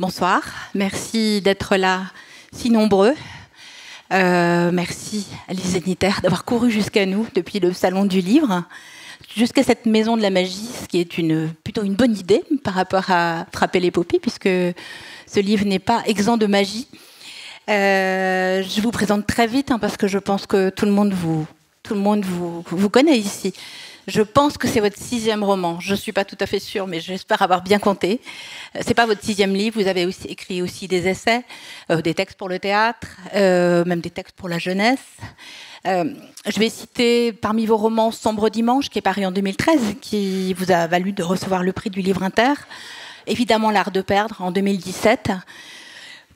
Bonsoir, merci d'être là si nombreux. Merci à l'Iséniter d'avoir couru jusqu'à nous depuis le Salon du Livre, jusqu'à cette Maison de la Magie, ce qui est plutôt une bonne idée par rapport à Frapper l'épopée, puisque ce livre n'est pas exempt de magie. Je vous présente très vite, parce que je pense que tout le monde vous connaît ici. Je pense que c'est votre 6e roman. Je ne suis pas tout à fait sûre, mais j'espère avoir bien compté. Ce n'est pas votre 6e livre. Vous avez aussi écrit des essais, des textes pour le théâtre, même des textes pour la jeunesse. Je vais citer parmi vos romans Sombre Dimanche, qui est paru en 2013, qui vous a valu de recevoir le prix du Livre Inter. Évidemment, L'Art de perdre en 2017.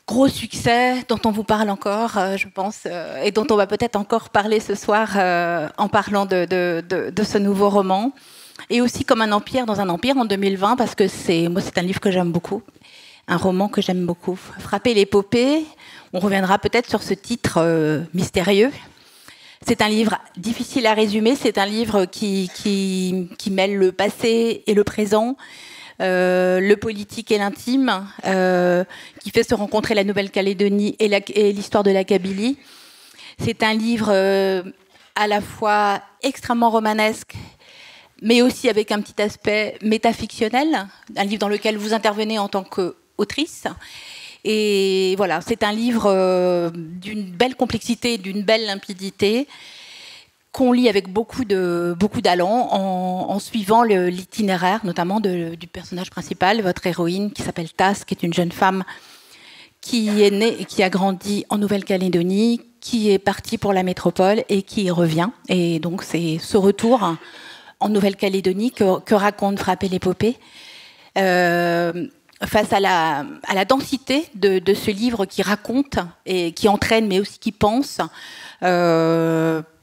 Gros succès dont on vous parle encore, je pense, et dont on va peut-être encore parler ce soir en parlant de ce nouveau roman. Et aussi Comme un empire dans un empire en 2020, parce que c'est un livre que j'aime beaucoup, un roman que j'aime beaucoup. Frapper l'épopée, on reviendra peut-être sur ce titre mystérieux. C'est un livre difficile à résumer, c'est un livre qui mêle le passé et le présent, le politique et l'intime, qui fait se rencontrer la Nouvelle-Calédonie et l'histoire de la Kabylie. C'est un livre à la fois extrêmement romanesque, mais aussi avec un petit aspect métafictionnel, un livre dans lequel vous intervenez en tant qu'autrice. Et voilà, c'est un livre d'une belle complexité, d'une belle limpidité, qu'on lit avec beaucoup d'allant, en suivant l'itinéraire, notamment du personnage principal, votre héroïne, qui s'appelle Tass, qui est une jeune femme qui est née et qui a grandi en Nouvelle-Calédonie, qui est partie pour la métropole et qui y revient. Et donc, c'est ce retour en Nouvelle-Calédonie que raconte Frapper l'épopée. Face à la densité de ce livre qui raconte et qui entraîne, mais aussi qui pense,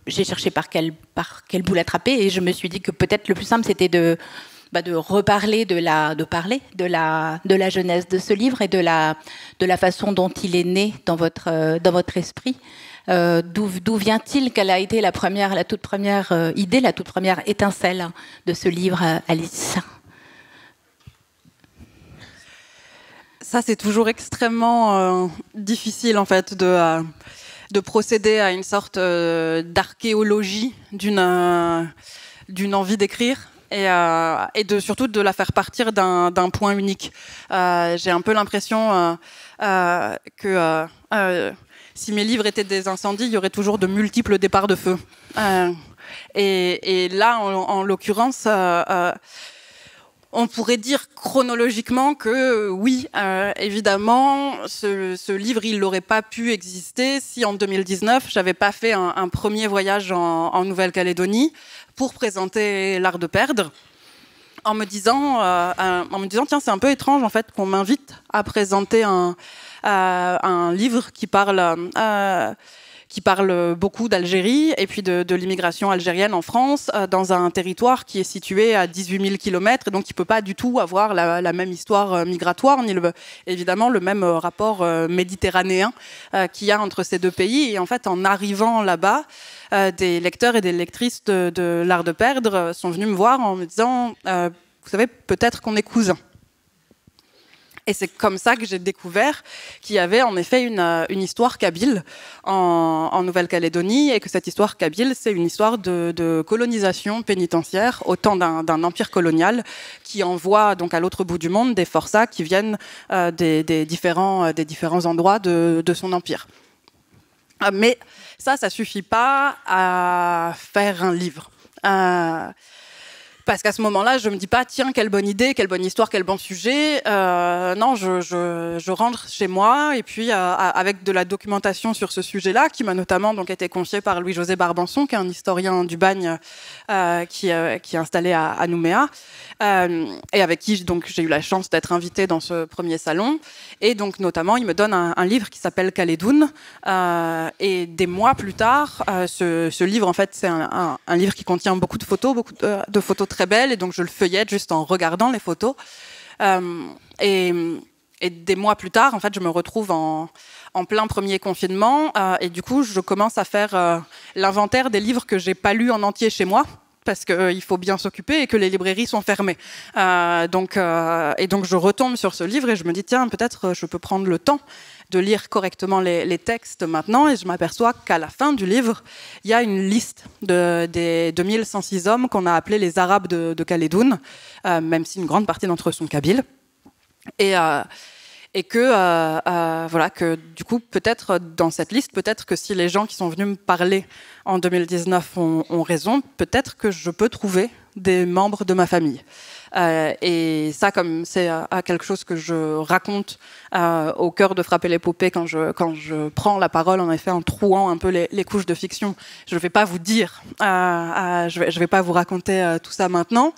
j'ai cherché par quel bout l'attraper, et je me suis dit que peut-être le plus simple c'était de reparler de la jeunesse de ce livre et de la façon dont il est né dans votre esprit. D'où vient-il? Quelle a été la toute première idée, la toute première étincelle de ce livre, Alice? Ça, c'est toujours extrêmement difficile en fait de procéder à une sorte d'archéologie d'une envie d'écrire et surtout de la faire partir d'un point unique. J'ai un peu l'impression que si mes livres étaient des incendies, il y aurait toujours de multiples départs de feu. Et là, en l'occurrence, on pourrait dire chronologiquement que oui, évidemment, ce livre, il n'aurait pas pu exister si en 2019, j'avais pas fait un premier voyage en Nouvelle-Calédonie pour présenter L'Art de perdre, en me disant tiens, c'est un peu étrange en fait qu'on m'invite à présenter un livre qui parle beaucoup d'Algérie et puis de l'immigration algérienne en France, dans un territoire qui est situé à 18 000 km, et donc qui ne peut pas du tout avoir la même histoire migratoire, ni évidemment le même rapport méditerranéen qu'il y a entre ces deux pays. Et en fait, en arrivant là-bas, des lecteurs et des lectrices de L'Art de perdre sont venus me voir en me disant vous savez, peut-être qu'on est cousins. Et c'est comme ça que j'ai découvert qu'il y avait en effet une histoire kabyle en Nouvelle-Calédonie, et que cette histoire kabyle, c'est une histoire de colonisation pénitentiaire au temps d'un empire colonial qui envoie donc à l'autre bout du monde des forçats qui viennent des différents endroits de son empire. Mais ça suffit pas à faire un livre. Parce qu'à ce moment-là, je me dis pas, tiens, quelle bonne idée, quelle bonne histoire, quel bon sujet. Non, je rentre chez moi, et puis avec de la documentation sur ce sujet-là, qui m'a notamment donc été confiée par Louis-José Barbançon, qui est un historien du Bagne qui est installé à Nouméa, et avec qui donc j'ai eu la chance d'être invitée dans ce premier salon. Et donc notamment, il me donne un livre qui s'appelle Calédoun, et des mois plus tard, ce livre, en fait, c'est un livre qui contient beaucoup de photos, de photos très belle, et donc je le feuillette juste en regardant les photos. Et des mois plus tard, en fait, je me retrouve en plein premier confinement, et du coup, je commence à faire l'inventaire des livres que j'ai pas lus en entier chez moi, parce qu'il faut bien s'occuper et que les librairies sont fermées. Donc je retombe sur ce livre et je me dis tiens, peut-être je peux prendre le temps de lire correctement les textes maintenant, et je m'aperçois qu'à la fin du livre, il y a une liste des 2106 hommes qu'on a appelés les Arabes de Calédoune, même si une grande partie d'entre eux sont kabyles. Et que du coup, peut-être dans cette liste, peut-être que si les gens qui sont venus me parler en 2019 ont raison, peut-être que je peux trouver des membres de ma famille. Et ça, comme c'est quelque chose que je raconte au cœur de Frapper l'épopée quand je prends la parole, en effet, en trouant un peu les couches de fiction, je ne vais pas vous dire, je vais pas vous raconter tout ça maintenant,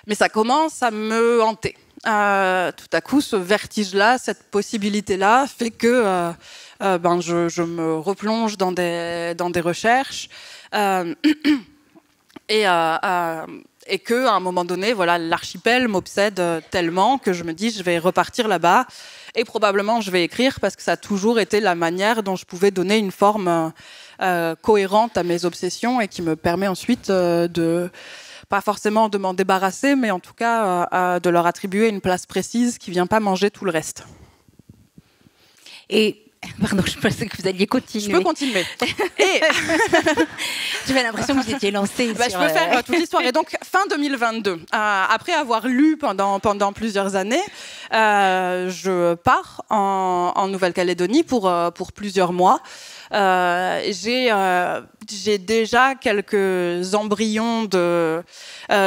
mais ça commence à me hanter. Tout à coup, ce vertige-là, cette possibilité-là, fait que je me replonge dans des recherches et qu'à un moment donné, voilà, l'archipel m'obsède tellement que je me dis je vais repartir là-bas et probablement je vais écrire parce que ça a toujours été la manière dont je pouvais donner une forme cohérente à mes obsessions et qui me permet ensuite pas forcément de m'en débarrasser, mais en tout cas de leur attribuer une place précise qui ne vient pas manger tout le reste. Et pardon, je pensais que vous alliez continuer. Je peux continuer. Et j'avais l'impression que vous étiez lancée. Je peux faire toute l'histoire. Et donc, fin 2022, après avoir lu pendant plusieurs années, je pars en Nouvelle-Calédonie pour plusieurs mois. J'ai déjà quelques embryons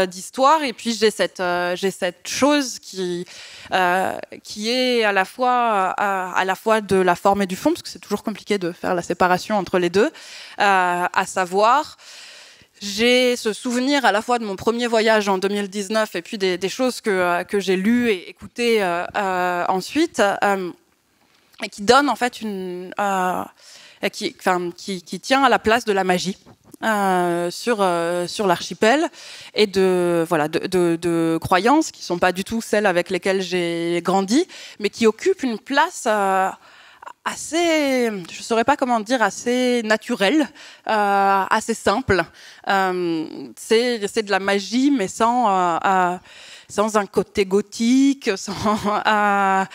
d'histoire, et puis j'ai cette chose qui est à la fois de la forme et du fond, parce que c'est toujours compliqué de faire la séparation entre les deux, à savoir, j'ai ce souvenir à la fois de mon premier voyage en 2019 et puis des choses que j'ai lues et écoutées ensuite, et qui donnent en fait qui tient à la place de la magie sur l'archipel et de croyances qui ne sont pas du tout celles avec lesquelles j'ai grandi, mais qui occupent une place assez, je ne saurais pas comment dire, assez naturelle, assez simple. C'est de la magie, mais sans un côté gothique, sans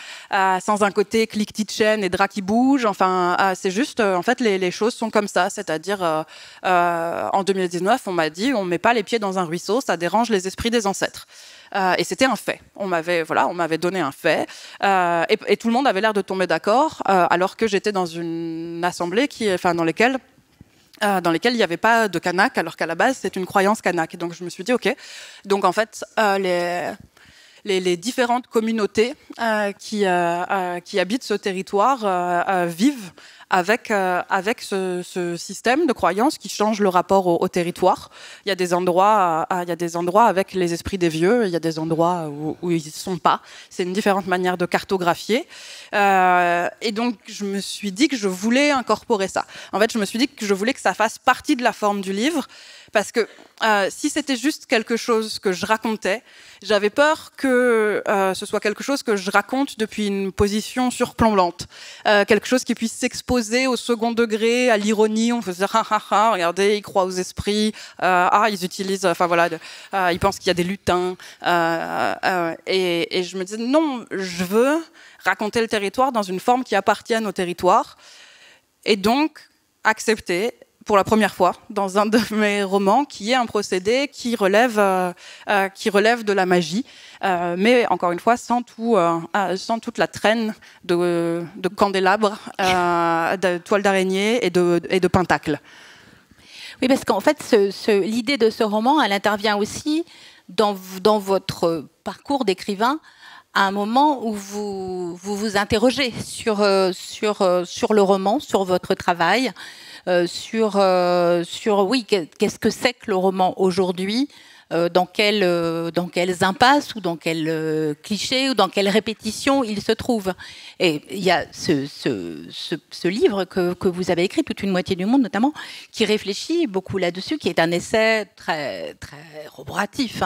un côté clic-tit-chaîne et drap qui bouge. Enfin, c'est juste, en fait, les choses sont comme ça. C'est-à-dire, en 2019, on m'a dit, on ne met pas les pieds dans un ruisseau, ça dérange les esprits des ancêtres. Et c'était un fait. On m'avait donné un fait, et tout le monde avait l'air de tomber d'accord, alors que j'étais dans une assemblée dans lesquelles il n'y avait pas de Kanak, alors qu'à la base, c'est une croyance Kanak. Et donc, je me suis dit, OK. Donc, en fait, les différentes communautés qui habitent ce territoire vivent avec ce système de croyances qui change le rapport au territoire. Il y a des endroits avec les esprits des vieux, il y a des endroits où ils ne sont pas. C'est une différente manière de cartographier. Et donc, je me suis dit que je voulais incorporer ça. En fait, je me suis dit que je voulais que ça fasse partie de la forme du livre, parce que si c'était juste quelque chose que je racontais, j'avais peur que ce soit quelque chose que je raconte depuis une position surplombante, quelque chose qui puisse s'exposer au second degré, à l'ironie. On faisait regardez, ils croient aux esprits, ils utilisent, ils pensent qu'il y a des lutins, et je me disais non, je veux raconter le territoire dans une forme qui appartienne au territoire, et donc accepter pour la première fois dans un de mes romans qui est un procédé qui relève de la magie, mais encore une fois sans toute la traîne de candélabres, de toiles d'araignée et de pentacles. Oui, parce qu'en fait, l'idée de ce roman, elle intervient aussi dans votre parcours d'écrivain, à un moment où vous interrogez sur le roman, sur votre travail, sur qu'est-ce que c'est que le roman aujourd'hui, dans quelles impasses ou dans quels clichés ou dans quelles répétitions il se trouve. Et il y a ce livre que vous avez écrit, Toute une moitié du monde notamment, qui réfléchit beaucoup là-dessus, qui est un essai très, très roboratif,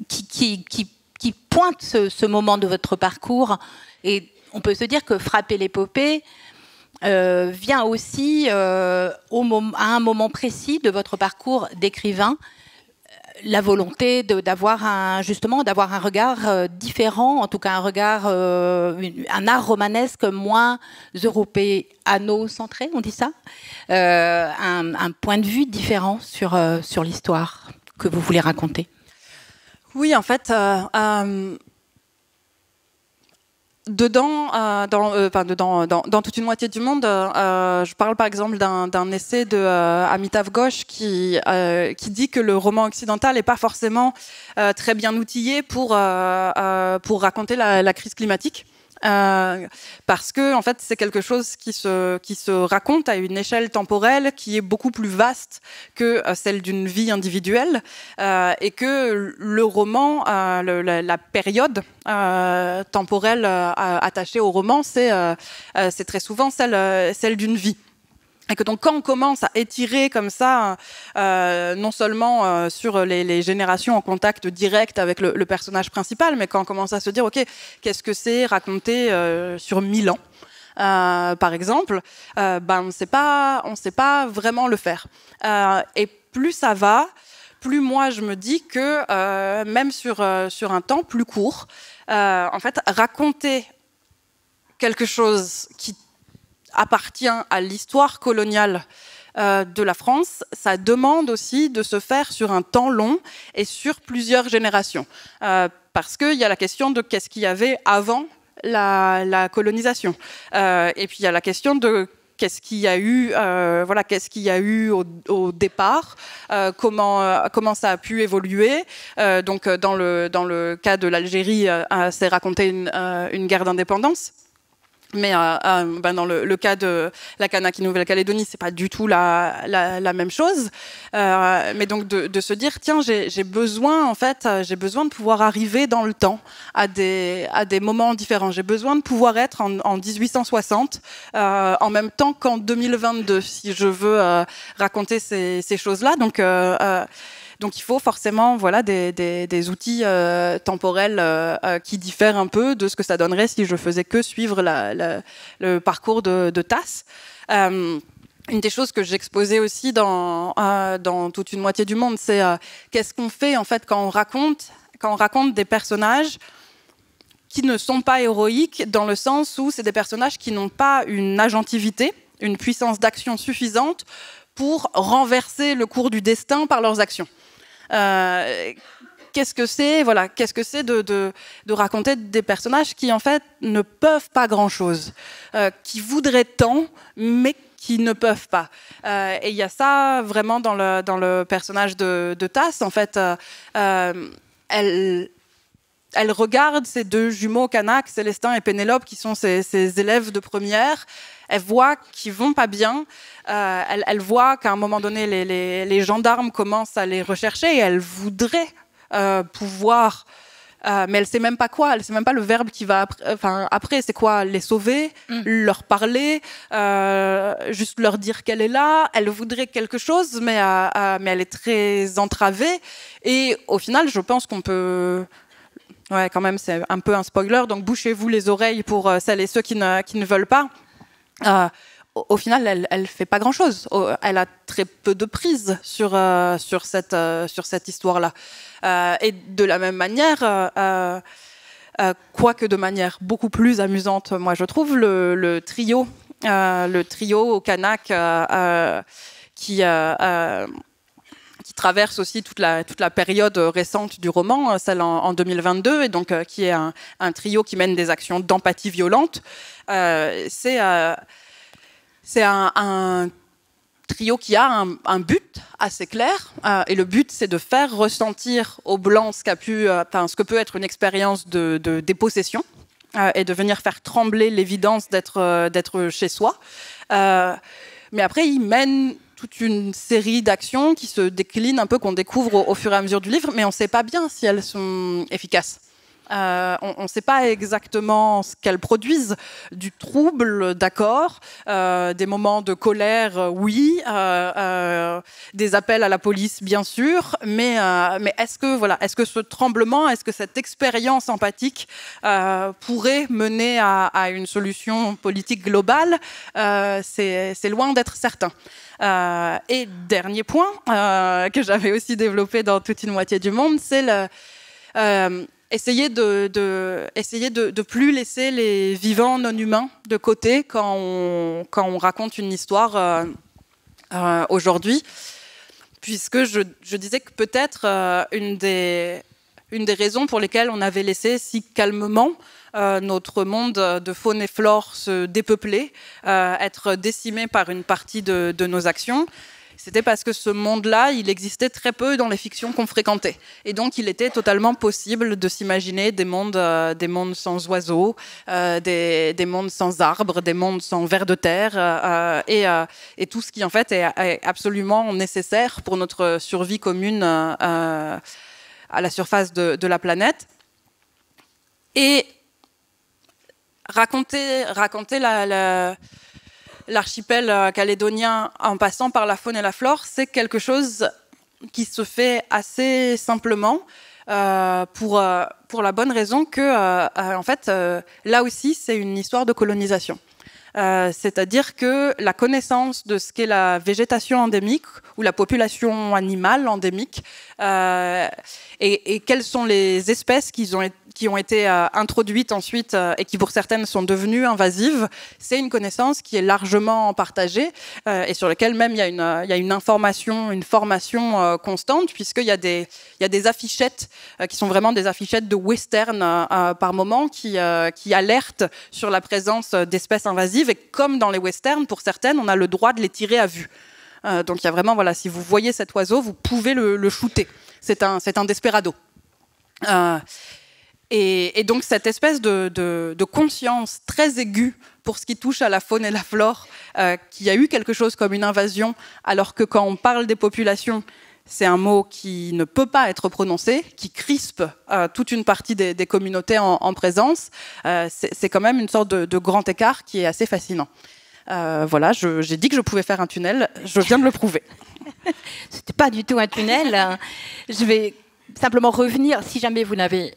qui pointe ce moment de votre parcours. Et on peut se dire que Frapper l'épopée vient aussi à un moment précis de votre parcours d'écrivain, la volonté d'avoir un regard différent, en tout cas un art romanesque moins européano-centré, on dit ça, un point de vue différent sur l'histoire que vous voulez raconter. Oui, en fait, dans toute une moitié du monde, je parle par exemple d'un essai de Amitav Ghosh qui dit que le roman occidental n'est pas forcément très bien outillé pour raconter la crise climatique. Parce que en fait c'est quelque chose qui se raconte à une échelle temporelle qui est beaucoup plus vaste que celle d'une vie individuelle, et que le roman, la période temporelle attachée au roman, c'est très souvent celle d'une vie. Et que donc quand on commence à étirer comme ça, non seulement sur les générations en contact direct avec le personnage principal, mais quand on commence à se dire, ok, qu'est-ce que c'est raconter sur 1000 ans, par exemple, on ne sait pas vraiment le faire. Et plus ça va, plus moi je me dis que même sur un temps plus court, en fait, raconter quelque chose qui appartient à l'histoire coloniale de la France, ça demande aussi de se faire sur un temps long et sur plusieurs générations. Parce qu'il y a la question de qu'est-ce qu'il y avait avant la colonisation. Et puis il y a la question de qu'est-ce qu'il y a eu, qu'est-ce qu'il y a eu au départ, comment ça a pu évoluer. Donc dans le cas de l'Algérie, c'est raconter une guerre d'indépendance. Mais dans le cas de la Kanak Nouvelle-Calédonie, c'est pas du tout la même chose. Mais donc de se dire, tiens, j'ai besoin de pouvoir arriver dans le temps à des moments différents. J'ai besoin de pouvoir être en 1860 en même temps qu'en 2022 si je veux raconter ces choses-là. Donc il faut forcément des outils temporels qui diffèrent un peu de ce que ça donnerait si je faisais que suivre le parcours de Tass. Une des choses que j'exposais aussi dans toute une moitié du monde, c'est qu'est-ce qu'on fait en fait quand on raconte des personnages qui ne sont pas héroïques, dans le sens où c'est des personnages qui n'ont pas une agentivité, une puissance d'action suffisante pour renverser le cours du destin par leurs actions. Qu'est-ce que c'est de raconter des personnages qui en fait ne peuvent pas grand-chose, qui voudraient tant mais qui ne peuvent pas. Et il y a ça vraiment dans le personnage de Tass. En fait, elle regarde ces deux jumeaux Kanak, Célestin et Pénélope, qui sont ses élèves de première. Elle voit qu'ils vont pas bien. Elle voit qu'à un moment donné, les gendarmes commencent à les rechercher et elle voudrait pouvoir... mais elle sait même pas quoi. Elle sait même pas le verbe qui va après. C'est quoi? Les sauver, leur parler, juste leur dire qu'elle est là. Elle voudrait quelque chose, mais elle est très entravée. Et au final, je pense qu'on peut... Ouais, quand même, c'est un peu un spoiler. Donc, bouchez-vous les oreilles pour celles et ceux qui ne veulent pas. Au final, elle fait pas grand-chose. Elle a très peu de prise sur cette histoire-là. Et de la même manière, quoique de manière beaucoup plus amusante, moi je trouve, le trio au Kanak qui traverse aussi toute la période récente du roman, celle en 2022, et donc qui est un trio qui mène des actions d'empathie violente. C'est un trio qui a un but assez clair, et le but c'est de faire ressentir aux Blancs ce que peut être une expérience de dépossession, et de venir faire trembler l'évidence d'être chez soi. Mais après, ils mènent toute une série d'actions qui se déclinent un peu, qu'on découvre au fur et à mesure du livre, mais on ne sait pas bien si elles sont efficaces. On ne sait pas exactement ce qu'elles produisent. Du trouble, d'accord. Des moments de colère, oui. Des appels à la police, bien sûr. Mais est-ce que ce tremblement, est-ce que cette expérience empathique pourrait mener à une solution politique globale? C'est loin d'être certain. Et dernier point que j'avais aussi développé dans Toute une moitié du monde, c'est essayer de plus laisser les vivants non humains de côté quand on raconte une histoire aujourd'hui, puisque je disais que peut-être une des raisons pour lesquelles on avait laissé si calmement notre monde de faune et flore se dépeupler, être décimé par une partie de nos actions, c'était parce que ce monde-là, il existait très peu dans les fictions qu'on fréquentait. Et donc, il était totalement possible de s'imaginer des mondes sans oiseaux, des mondes sans arbres, des mondes sans vers de terre, et tout ce qui, en fait, est absolument nécessaire pour notre survie commune à la surface de la planète. Et raconter l'archipel calédonien en passant par la faune et la flore, c'est quelque chose qui se fait assez simplement pour la bonne raison que, en fait, là aussi, c'est une histoire de colonisation. C'est-à-dire que la connaissance de ce qu'est la végétation endémique ou la population animale endémique et quelles sont les espèces qui ont été introduites ensuite et qui pour certaines sont devenues invasives, c'est une connaissance qui est largement partagée et sur laquelle même il y a une information, une formation constante, puisqu'il y a des affichettes qui sont vraiment des affichettes de western par moment qui alertent sur la présence d'espèces invasives, et comme dans les westerns, pour certaines, on a le droit de les tirer à vue. Donc il y a vraiment, voilà, si vous voyez cet oiseau, vous pouvez le shooter. C'est un desperado. Et donc cette espèce de conscience très aiguë pour ce qui touche à la faune et la flore, qu'il y a eu quelque chose comme une invasion, alors que quand on parle des populations, c'est un mot qui ne peut pas être prononcé, qui crispe toute une partie des communautés en présence. C'est quand même une sorte de grand écart qui est assez fascinant. Voilà, j'ai dit que je pouvais faire un tunnel, je viens de le prouver. C'était pas du tout un tunnel. Je vais simplement revenir, si jamais vous n'aviez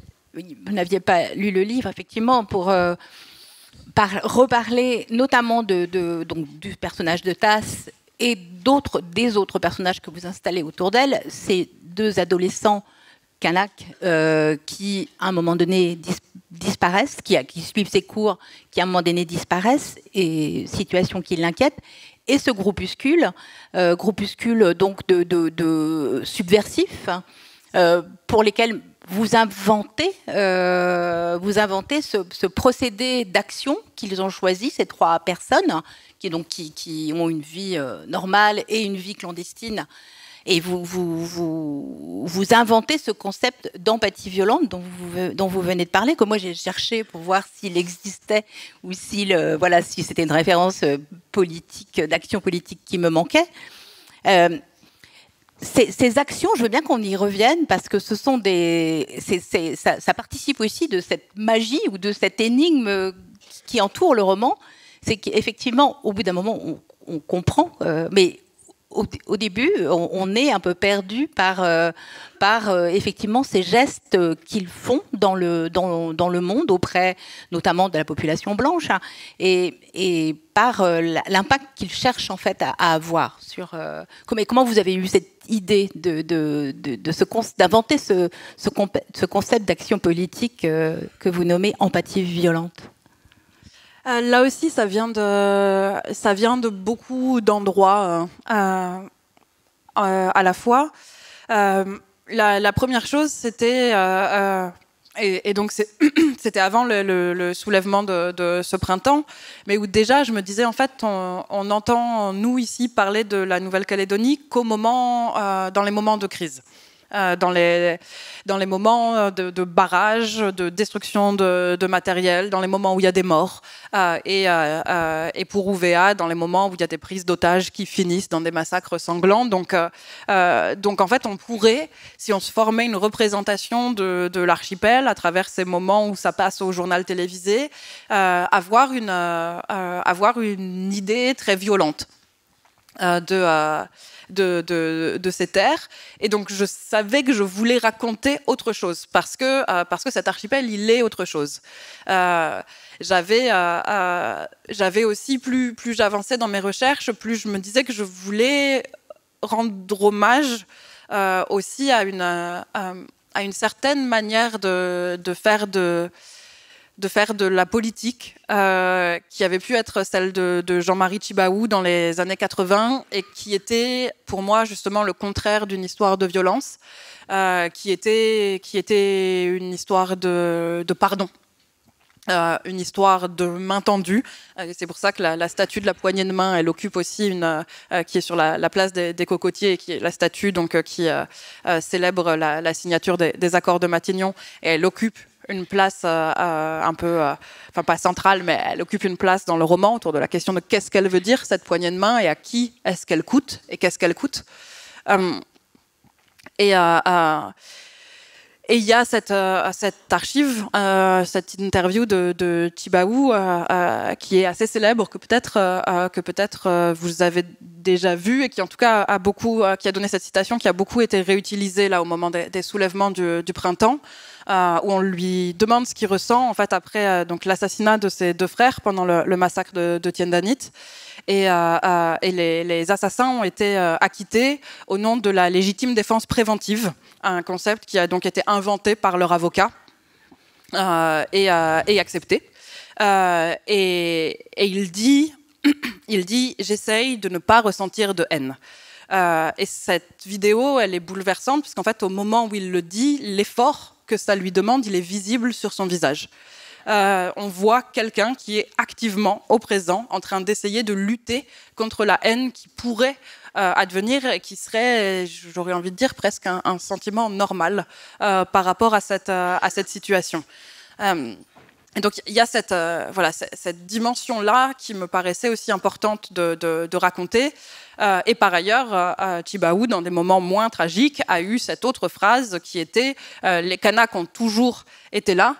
pas lu le livre, effectivement, pour reparler notamment donc, du personnage de Tass et des autres personnages que vous installez autour d'elle, ces deux adolescents Kanaks qui, à un moment donné, disparaissent, qui suivent ses cours, qui, à un moment donné, disparaissent, et situation qui l'inquiète. Et ce groupuscule donc de subversifs, pour lesquels vous inventez ce procédé d'action qu'ils ont choisi, ces trois personnes, qui ont une vie normale et une vie clandestine. Et vous inventez ce concept d'empathie violente dont vous venez de parler, que moi j'ai cherché pour voir s'il existait ou si c'était une référence politique, d'action politique qui me manquait. Ces actions, je veux bien qu'on y revienne parce que ce sont ça participe aussi de cette magie ou de cette énigme qui entoure le roman. C'est qu'effectivement, au bout d'un moment, on comprend, mais au début, on est un peu perdu par effectivement ces gestes qu'ils font dans le monde, auprès notamment de la population blanche, hein, et par l'impact qu'ils cherchent en fait à avoir sur. Comment vous avez eu cette idée d'inventer ce concept d'action politique que vous nommez empathie violente? Là aussi, ça vient de beaucoup d'endroits à la fois. La première chose, c'était et donc c'était avant le soulèvement de ce printemps, mais où déjà je me disais en fait on entend nous ici parler de la Nouvelle-Calédonie dans les moments de crise. dans les moments de barrage, de destruction de matériel, dans les moments où il y a des morts, et pour UVA, dans les moments où il y a des prises d'otages qui finissent dans des massacres sanglants. Donc en fait, on pourrait, si on se formait une représentation de l'archipel à travers ces moments où ça passe au journal télévisé, avoir une idée très violente de ces terres. Et donc je savais que je voulais raconter autre chose parce que cet archipel, il est autre chose. J'avais aussi, plus j'avançais dans mes recherches, plus je me disais que je voulais rendre hommage aussi à une certaine manière de faire de la politique qui avait pu être celle de Jean-Marie Tjibaou dans les années 80 et qui était pour moi justement le contraire d'une histoire de violence, qui était une histoire de pardon. Une histoire de main tendue. C'est pour ça que la statue de la poignée de main, elle occupe aussi qui est sur la place des Cocotiers, qui est la statue qui célèbre la signature des accords de Matignon. Et elle occupe une place un peu, enfin pas centrale, mais elle occupe une place dans le roman autour de la question de qu'est-ce qu'elle veut dire, cette poignée de main, et à qui est-ce qu'elle coûte, et qu'est-ce qu'elle coûte. Et il y a cette archive, cette interview de Tjibaou qui est assez célèbre, que peut-être vous avez déjà vu, et qui en tout cas qui a donné cette citation, qui a beaucoup été réutilisée là au moment des soulèvements du printemps, où on lui demande ce qu'il ressent en fait après donc l'assassinat de ses deux frères pendant le massacre de Tiendanit. Et les assassins ont été acquittés au nom de la légitime défense préventive, un concept qui a donc été inventé par leur avocat et accepté. Et il dit j'essaye de ne pas ressentir de haine. Et cette vidéo, elle est bouleversante, parce qu'en fait, au moment où il le dit, l'effort que ça lui demande, il est visible sur son visage. On voit quelqu'un qui est activement au présent en train d'essayer de lutter contre la haine qui pourrait advenir et qui serait, j'aurais envie de dire, presque un sentiment normal par rapport à cette situation. Et donc il y a cette dimension-là qui me paraissait aussi importante de raconter. Et par ailleurs, Tjibaou, dans des moments moins tragiques, a eu cette autre phrase qui était « Les Kanaks ont toujours été là ».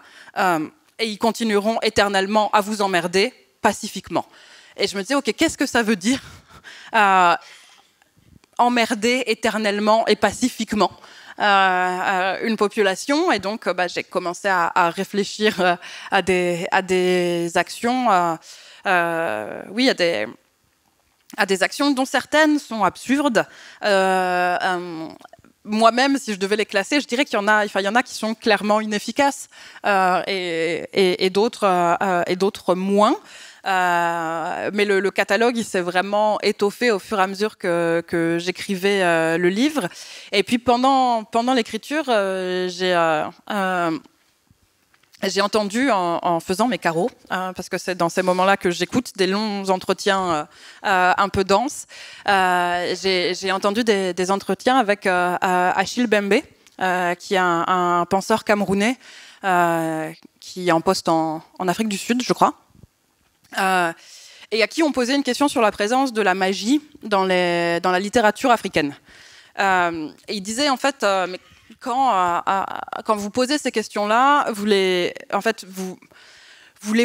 Et ils continueront éternellement à vous emmerder pacifiquement. Et je me disais, ok, qu'est-ce que ça veut dire emmerder éternellement et pacifiquement une population? Et donc, j'ai commencé à réfléchir à des actions, à des actions dont certaines sont absurdes. Moi-même, si je devais les classer, je dirais qu'il y en a qui sont clairement inefficaces et d'autres moins. Mais le catalogue, il s'est vraiment étoffé au fur et à mesure que j'écrivais le livre. Et puis pendant l'écriture, j'ai entendu en faisant mes carreaux, parce que c'est dans ces moments-là que j'écoute des longs entretiens un peu denses. J'ai entendu des entretiens avec Achille Bembe, qui est un penseur camerounais qui est en poste en Afrique du Sud, je crois, et à qui on posait une question sur la présence de la magie dans la littérature africaine. Et il disait en fait... mais quand vous posez ces questions-là, vous les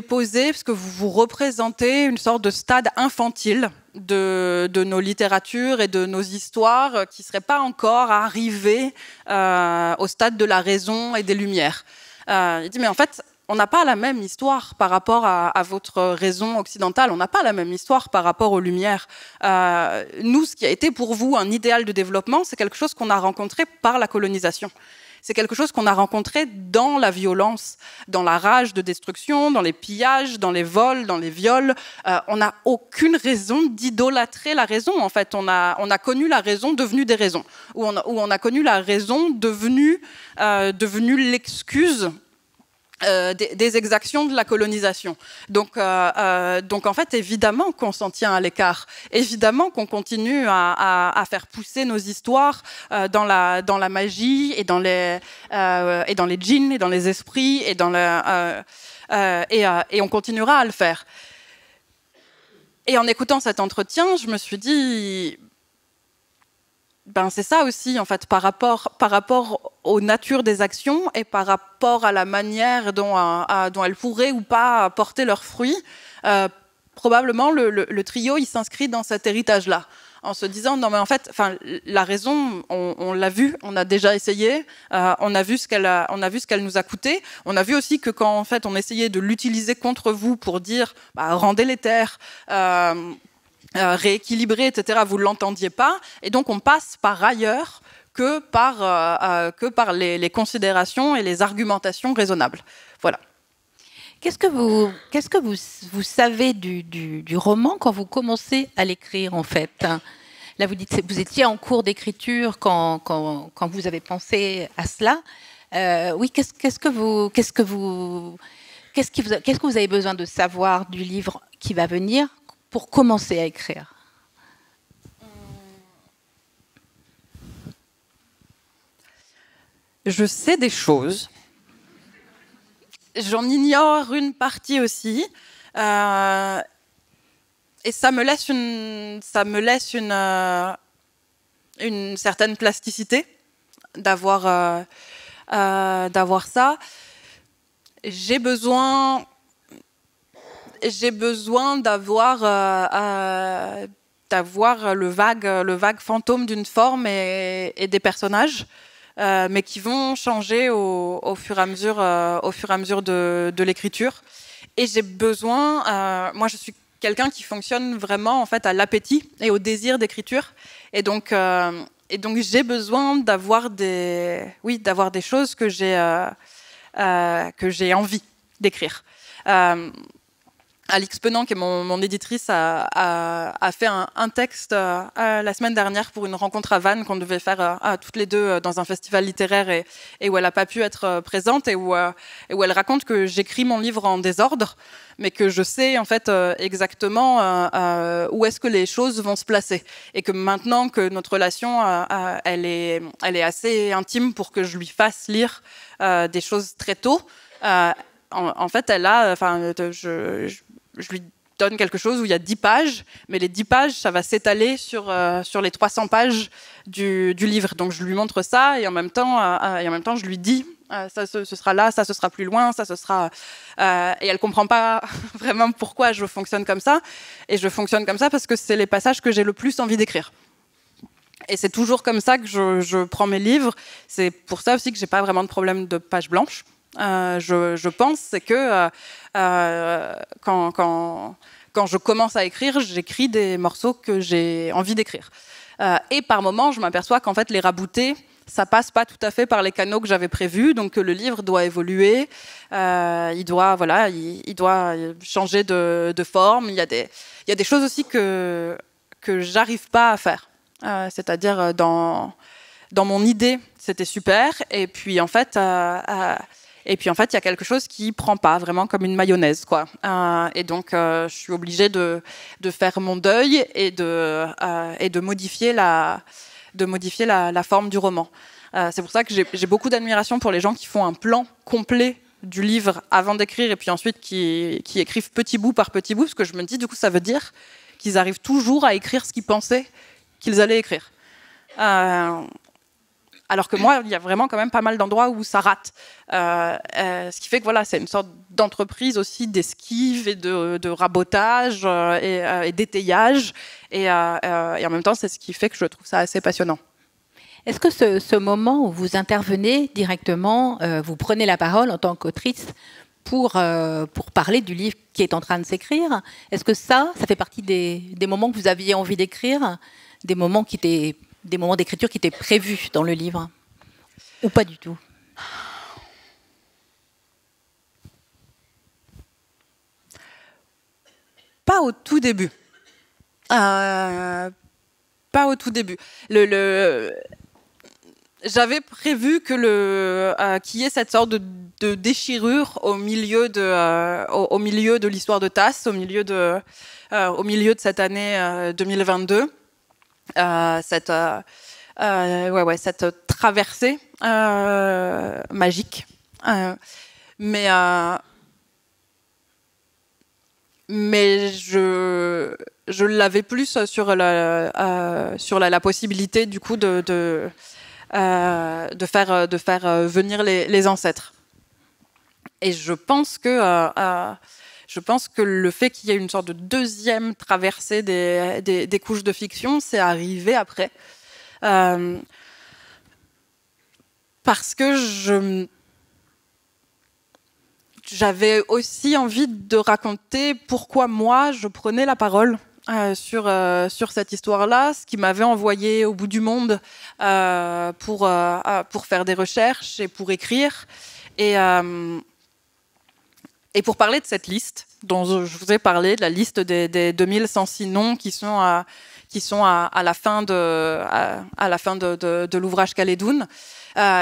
posez parce que vous représentez une sorte de stade infantile de nos littératures et de nos histoires qui ne seraient pas encore arrivées au stade de la raison et des Lumières. Il dit, mais en fait, on n'a pas la même histoire par rapport à votre raison occidentale, on n'a pas la même histoire par rapport aux Lumières. Nous, ce qui a été pour vous un idéal de développement, c'est quelque chose qu'on a rencontré par la colonisation. C'est quelque chose qu'on a rencontré dans la violence, dans la rage de destruction, dans les pillages, dans les vols, dans les viols. On n'a aucune raison d'idolâtrer la raison. En fait, on a connu la raison devenue des raisons, où on a connu la raison devenue l'excuse des exactions de la colonisation. Donc en fait, évidemment qu'on s'en tient à l'écart. Évidemment qu'on continue à faire pousser nos histoires dans la magie et dans les djinns et dans les esprits et et on continuera à le faire. Et en écoutant cet entretien, je me suis dit, c'est ça aussi, en fait, par rapport aux natures des actions et par rapport à la manière dont elles pourraient ou pas porter leurs fruits, probablement le trio, il s'inscrit dans cet héritage-là, en se disant, non mais en fait, la raison, on l'a vu, on a déjà essayé, on a vu ce qu'elle nous a coûté, on a vu aussi que quand en fait, on essayait de l'utiliser contre vous pour dire, rendez les terres, rééquilibré, etc., vous ne l'entendiez pas, et donc on passe par ailleurs que par les considérations et les argumentations raisonnables. Voilà. Qu'est-ce que vous savez du roman quand vous commencez à l'écrire, en fait? Là, vous dites que vous étiez en cours d'écriture quand vous avez pensé à cela. Oui, qu'est-ce que vous avez besoin de savoir du livre qui va venir pour commencer à écrire? Je sais des choses. J'en ignore une partie aussi. Et ça me laisse une certaine plasticité d'avoir ça. J'ai besoin d'avoir le vague fantôme d'une forme et des personnages, mais qui vont changer au fur et à mesure de l'écriture. Et j'ai besoin, moi je suis quelqu'un qui fonctionne vraiment en fait à l'appétit et au désir d'écriture, et donc j'ai besoin d'avoir des choses que j'ai envie d'écrire. Alix Penant, qui est mon éditrice, a fait un texte la semaine dernière pour une rencontre à Vannes qu'on devait faire toutes les deux dans un festival littéraire et où elle n'a pas pu être présente et où elle raconte que j'écris mon livre en désordre, mais que je sais en fait exactement où est-ce que les choses vont se placer, et que maintenant que notre relation elle est assez intime pour que je lui fasse lire des choses très tôt, en fait elle a, je lui donne quelque chose où il y a 10 pages, mais les 10 pages, ça va s'étaler sur les 300 pages du livre. Donc je lui montre ça, et en même temps je lui dis, ça ce sera là, ça ce sera plus loin, ça ce sera... et elle comprend pas vraiment pourquoi je fonctionne comme ça. Et je fonctionne comme ça parce que c'est les passages que j'ai le plus envie d'écrire. Et c'est toujours comme ça que je prends mes livres. C'est pour ça aussi que j'ai pas vraiment de problème de page blanche. Je pense, c'est que quand je commence à écrire, j'écris des morceaux que j'ai envie d'écrire. Et par moments, je m'aperçois qu'en fait, les rabouter, ça passe pas tout à fait par les canaux que j'avais prévus, donc le livre doit évoluer, il doit changer de forme. Il y a des choses aussi que j'arrive pas à faire. C'est-à-dire dans mon idée, c'était super, et puis en fait, il y a quelque chose qui prend pas, vraiment comme une mayonnaise, quoi. Et donc, je suis obligée de faire mon deuil et de modifier la forme du roman. C'est pour ça que j'ai beaucoup d'admiration pour les gens qui font un plan complet du livre avant d'écrire, et puis ensuite qui écrivent petit bout par petit bout, parce que je me dis, du coup, ça veut dire qu'ils arrivent toujours à écrire ce qu'ils pensaient qu'ils allaient écrire. Alors que moi, il y a vraiment quand même pas mal d'endroits où ça rate. Ce qui fait que voilà, c'est une sorte d'entreprise aussi d'esquive et de rabotage et d'étayage. Et en même temps, c'est ce qui fait que je trouve ça assez passionnant. Est-ce que ce moment où vous intervenez directement, vous prenez la parole en tant qu'autrice pour parler du livre qui est en train de s'écrire, est-ce que ça fait partie des moments que vous aviez envie d'écrire, des moments d'écriture qui étaient prévus dans le livre, ou pas du tout? Pas au tout début. Pas au tout début. J'avais prévu que qu'il y ait cette sorte de déchirure au milieu de l'histoire de Tass, au milieu de cette année 2022. Cette traversée magique. Mais je l'avais plus sur la possibilité du coup de faire venir les ancêtres. Et je pense que le fait qu'il y ait une sorte de deuxième traversée des couches de fiction, c'est arrivé après. Parce que j'avais aussi envie de raconter pourquoi moi, je prenais la parole sur cette histoire-là, ce qui m'avait envoyé au bout du monde pour faire des recherches et pour écrire. Et pour parler de cette liste dont je vous ai parlé, de la liste des 2106 noms qui sont à la fin de l'ouvrage Khaledoun.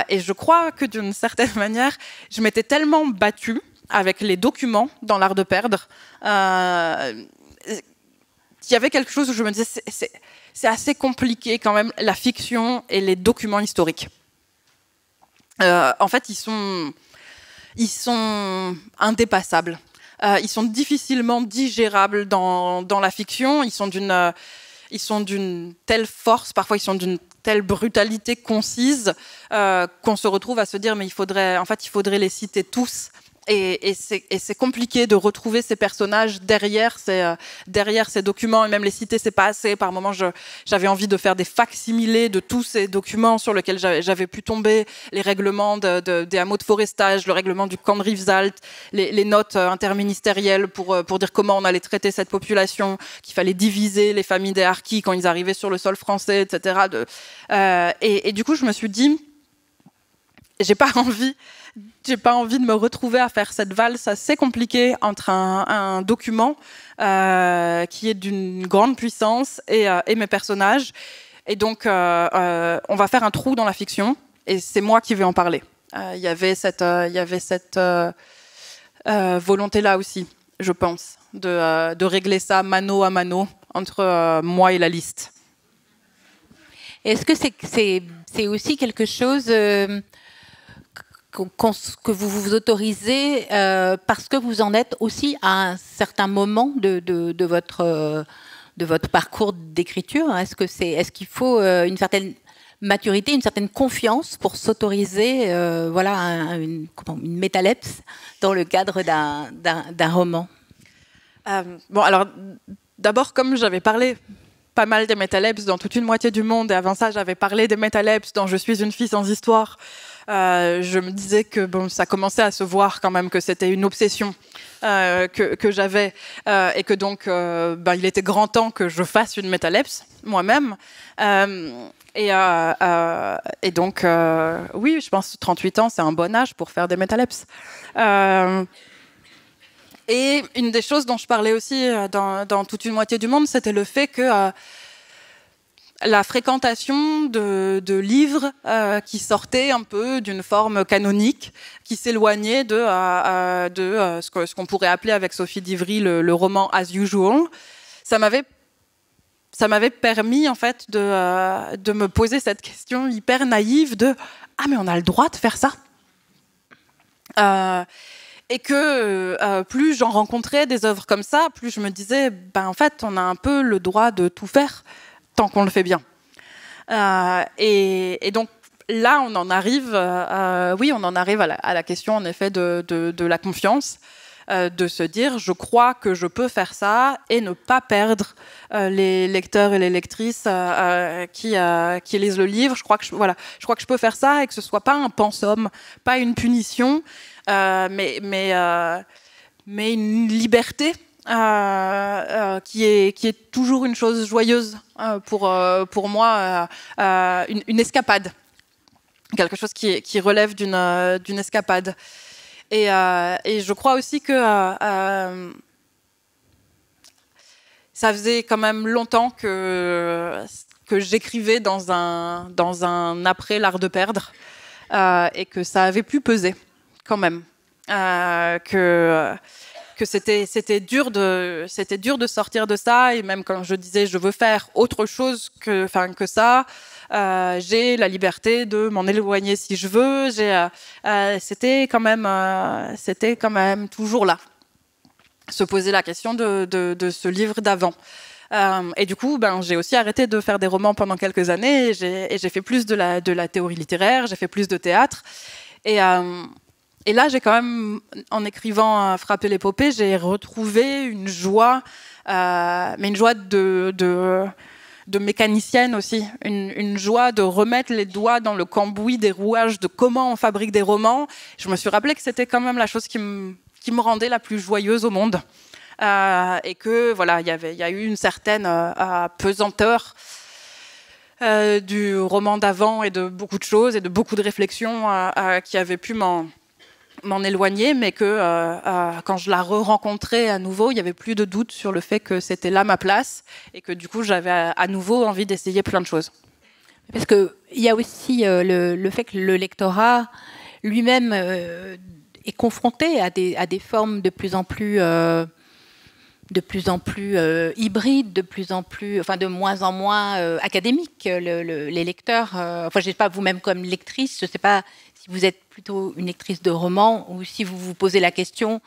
Et je crois que d'une certaine manière, je m'étais tellement battue avec les documents dans l'art de perdre qu'il y avait quelque chose où je me disais c'est assez compliqué quand même, la fiction et les documents historiques. En fait, ils sont indépassables. Ils sont difficilement digérables dans la fiction. Ils sont d'une telle force, parfois ils sont d'une telle brutalité concise qu'on se retrouve à se dire mais il faudrait les citer tous. Et c'est compliqué de retrouver ces personnages derrière ces documents, et même les citer, c'est pas assez. Par moments, j'avais envie de faire des facsimilés de tous ces documents sur lesquels j'avais pu tomber, les règlements des hameaux de forestage, le règlement du camp de Rivesaltes, les notes interministérielles pour dire comment on allait traiter cette population, qu'il fallait diviser les familles des Harkis quand ils arrivaient sur le sol français, etc. Et du coup, je me suis dit, j'ai pas envie de me retrouver à faire cette valse assez compliquée entre un document qui est d'une grande puissance et mes personnages. Et donc, on va faire un trou dans la fiction, et c'est moi qui vais en parler. Il y avait cette volonté-là aussi, je pense, de régler ça mano à mano entre moi et la liste. Est-ce que c'est aussi quelque chose que vous vous autorisez parce que vous en êtes aussi à un certain moment de votre parcours d'écriture? Est-ce qu'il faut une certaine maturité, une certaine confiance pour s'autoriser une métalepse dans le cadre d'un roman? Bon, alors d'abord, comme j'avais parlé pas mal des métalepses dans toute une moitié du monde, et avant ça j'avais parlé des métalepses dans Je suis une fille sans histoire, je me disais que ça commençait à se voir quand même que c'était une obsession que j'avais, et que donc il était grand temps que je fasse une métalepse moi-même. Et donc, oui, je pense que 38 ans, c'est un bon âge pour faire des métalepses. Et une des choses dont je parlais aussi dans toute une moitié du monde, c'était le fait que la fréquentation de livres qui sortaient un peu d'une forme canonique, qui s'éloignaient de ce qu'on pourrait appeler avec Sophie Divry le roman As Usual, ça m'avait permis en fait de me poser cette question hyper naïve de « Ah mais on a le droit de faire ça ?» Et que plus j'en rencontrais des œuvres comme ça, plus je me disais en fait on a un peu le droit de tout faire tant qu'on le fait bien. Et donc là, on en arrive à la question en effet de la confiance, de se dire je crois que je peux faire ça et ne pas perdre les lecteurs et les lectrices qui lisent le livre. Je crois que je peux faire ça et que ce soit pas un pensum, pas une punition, mais une liberté. Qui est toujours une chose joyeuse pour moi, une escapade, quelque chose qui relève d'une escapade. Et je crois aussi que ça faisait quand même longtemps que j'écrivais dans un après l'art de perdre, et que ça avait pu peser. quand même, que c'était dur de sortir de ça, et même quand je disais je veux faire autre chose que ça, j'ai la liberté de m'en éloigner si je veux. C'était quand même toujours là, se poser la question de ce livre d'avant. Et du coup, j'ai aussi arrêté de faire des romans pendant quelques années, et j'ai fait plus de la théorie littéraire, j'ai fait plus de théâtre. Et là, j'ai quand même, en écrivant Frapper l'épopée, j'ai retrouvé une joie, mais une joie de mécanicienne aussi, une joie de remettre les doigts dans le cambouis des rouages de comment on fabrique des romans. Je me suis rappelé que c'était quand même la chose qui me rendait la plus joyeuse au monde. Et que voilà, il y a eu une certaine pesanteur du roman d'avant, et de beaucoup de choses et de beaucoup de réflexions qui avaient pu m'en éloigner, mais que quand je la re-rencontrais à nouveau, il n'y avait plus de doute sur le fait que c'était là ma place, et que du coup j'avais à nouveau envie d'essayer plein de choses. Parce qu'il y a aussi le fait que le lectorat lui-même est confronté à des formes de plus en plus hybrides, de moins en moins académiques. Les lecteurs, je ne sais pas, vous-même comme lectrice, je ne sais pas si vous êtes plutôt une lectrice de romans, ou si vous vous posez la question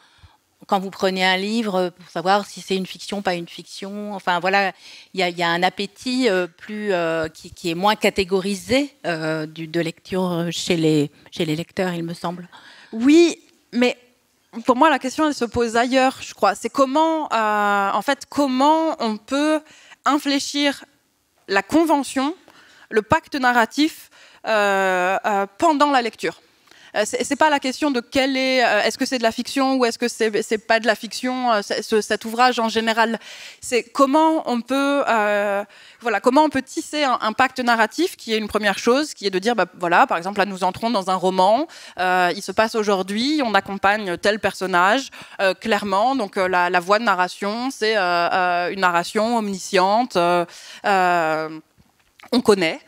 quand vous prenez un livre pour savoir si c'est une fiction, pas une fiction. Enfin voilà, il y a un appétit qui est moins catégorisé de lecture chez les lecteurs, il me semble. Oui, mais pour moi, la question, elle se pose ailleurs, je crois. C'est comment on peut infléchir la convention, le pacte narratif pendant la lecture. C'est pas la question de est-ce que c'est de la fiction ou est-ce que c'est pas de la fiction, cet ouvrage en général. C'est comment on peut tisser un pacte narratif, qui est une première chose, qui est de dire, par exemple, là nous entrons dans un roman, il se passe aujourd'hui, on accompagne tel personnage, clairement, donc la voix de narration, c'est une narration omnisciente, on connaît.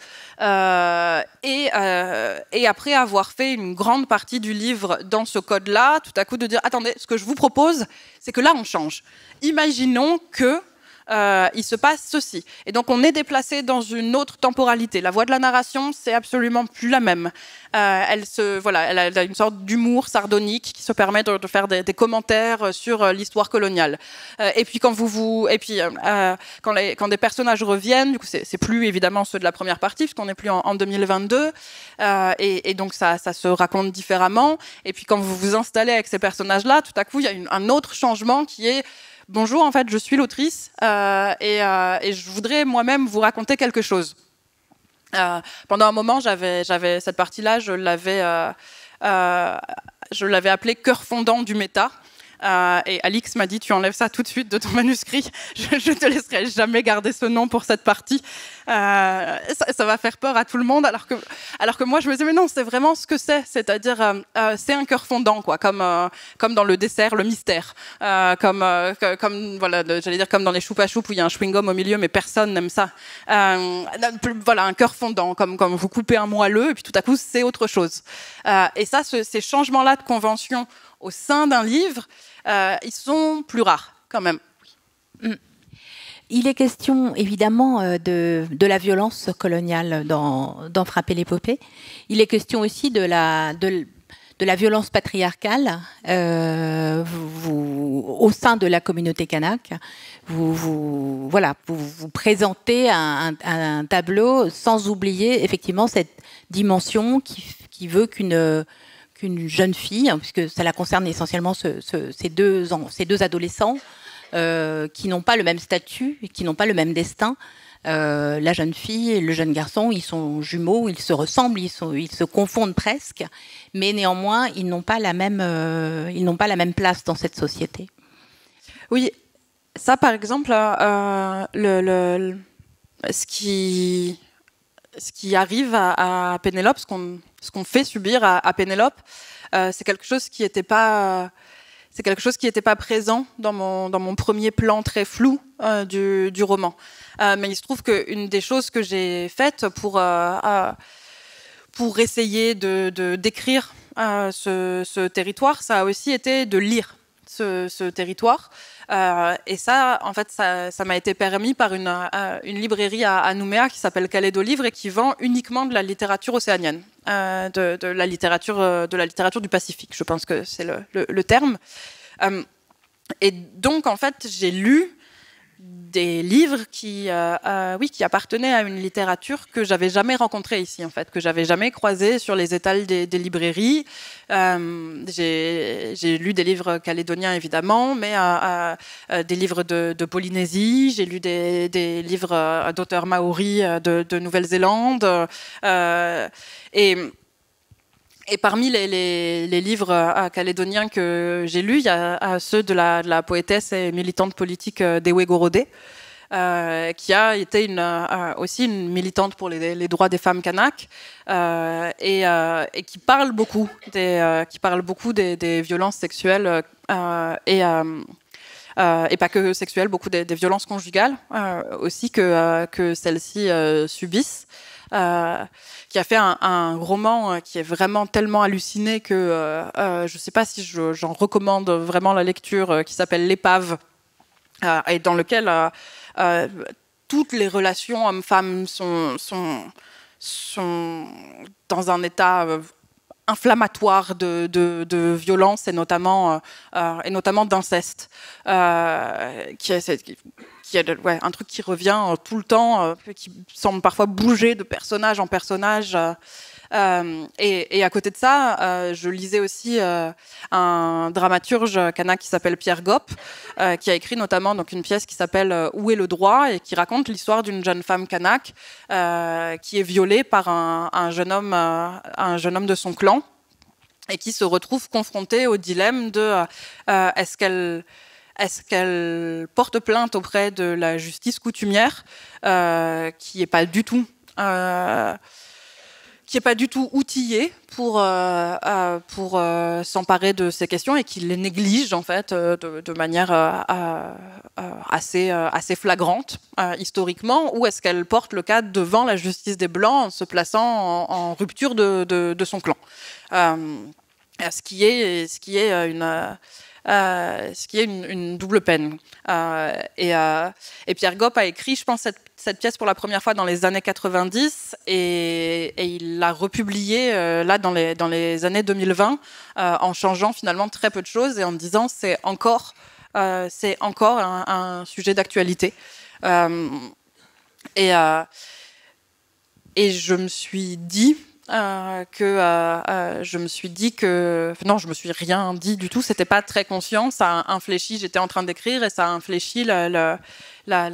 Et après avoir fait une grande partie du livre dans ce code-là, tout à coup de dire, attendez, ce que je vous propose, c'est que là on change. Imaginons que il se passe ceci. Et donc on est déplacé dans une autre temporalité. La voix de la narration, c'est absolument plus la même. Elle a une sorte d'humour sardonique qui se permet de faire des commentaires sur l'histoire coloniale. Et puis quand des personnages reviennent, du coup c'est plus évidemment ceux de la première partie, puisqu'on n'est plus en 2022, et donc ça se raconte différemment. Et puis quand vous vous installez avec ces personnages-là, tout à coup il y a un autre changement qui est: bonjour, en fait, je suis l'autrice et je voudrais moi-même vous raconter quelque chose. Pendant un moment, j'avais cette partie-là, je l'avais appelée cœur fondant du méta. Et Alix m'a dit, tu enlèves ça tout de suite de ton manuscrit, je te laisserai jamais garder ce nom pour cette partie, ça va faire peur à tout le monde, alors que moi je me disais, mais non, c'est vraiment ce que c'est-à-dire c'est un cœur fondant, quoi, comme dans le dessert, le mystère, comme j'allais dire comme dans les choupa choups où il y a un chewing-gum au milieu mais personne n'aime ça, voilà, un cœur fondant, comme vous coupez un moelleux et puis tout à coup c'est autre chose, et ça, ces changements-là de convention au sein d'un livre, ils sont plus rares quand même. Il est question évidemment de la violence coloniale dans Frapper l'épopée. Il est question aussi de la violence patriarcale au sein de la communauté kanak. Vous présentez un tableau sans oublier effectivement cette dimension qui veut qu'une jeune fille, puisque ça la concerne essentiellement ces deux adolescents qui n'ont pas le même statut et qui n'ont pas le même destin. La jeune fille et le jeune garçon, ils sont jumeaux, ils se ressemblent, ils se confondent presque, mais néanmoins, ils n'ont pas la même place dans cette société. Oui, ça par exemple, ce qui arrive à Pénélope, ce qu'on fait subir à Pénélope, c'est quelque chose qui n'était pas présent dans mon premier plan très flou du roman. Mais il se trouve qu'une des choses que j'ai faites pour essayer de décrire ce territoire, ça a aussi été de lire ce territoire. Et ça, en fait, ça m'a été permis par une librairie à Nouméa qui s'appelle Calédo Livre et qui vend uniquement de la littérature océanienne, de la littérature du Pacifique, je pense que c'est le terme. Et donc, en fait, j'ai lu des livres qui appartenaient à une littérature que j'avais jamais rencontrée ici, en fait, que j'avais jamais croisée sur les étals des librairies. J'ai lu des livres calédoniens, évidemment, mais des livres de Polynésie. J'ai lu des livres d'auteurs maoris de Nouvelle-Zélande. Et parmi les livres calédoniens que j'ai lus, il y a ceux de la poétesse et militante politique Dewe Gorodé, qui a été aussi une militante pour les droits des femmes kanak, et qui parle beaucoup des violences sexuelles et pas que sexuelles, beaucoup des violences conjugales aussi que celles-ci subissent. Qui a fait un roman qui est vraiment tellement halluciné que je ne sais pas si j'en recommande vraiment la lecture, qui s'appelle L'Épave, et dans lequel toutes les relations hommes-femmes sont dans un état inflammatoire de violence et notamment d'inceste, qui est un truc qui revient tout le temps, qui semble parfois bouger de personnage en personnage. Et à côté de ça, je lisais aussi un dramaturge kanak qui s'appelle Pierre Gop, qui a écrit notamment donc, une pièce qui s'appelle Où est le droit, et qui raconte l'histoire d'une jeune femme kanak qui est violée par un jeune homme de son clan, et qui se retrouve confrontée au dilemme de est-ce qu'elle porte plainte auprès de la justice coutumière, qui n'est pas du tout outillée pour s'emparer de ces questions, et qui les néglige en fait de manière assez flagrante historiquement, ou est-ce qu'elle porte le cas devant la justice des Blancs en se plaçant en rupture de son clan, ce qui est une double peine. Et Pierre Gop a écrit, je pense, cette pièce pour la première fois dans les années 90, et il l'a republiée là dans les années 2020, en changeant finalement très peu de choses et en disant c'est encore un sujet d'actualité. Et je me suis dit je me suis rien dit du tout, c'était pas très conscient, ça a infléchi, j'étais en train d'écrire et ça a infléchi la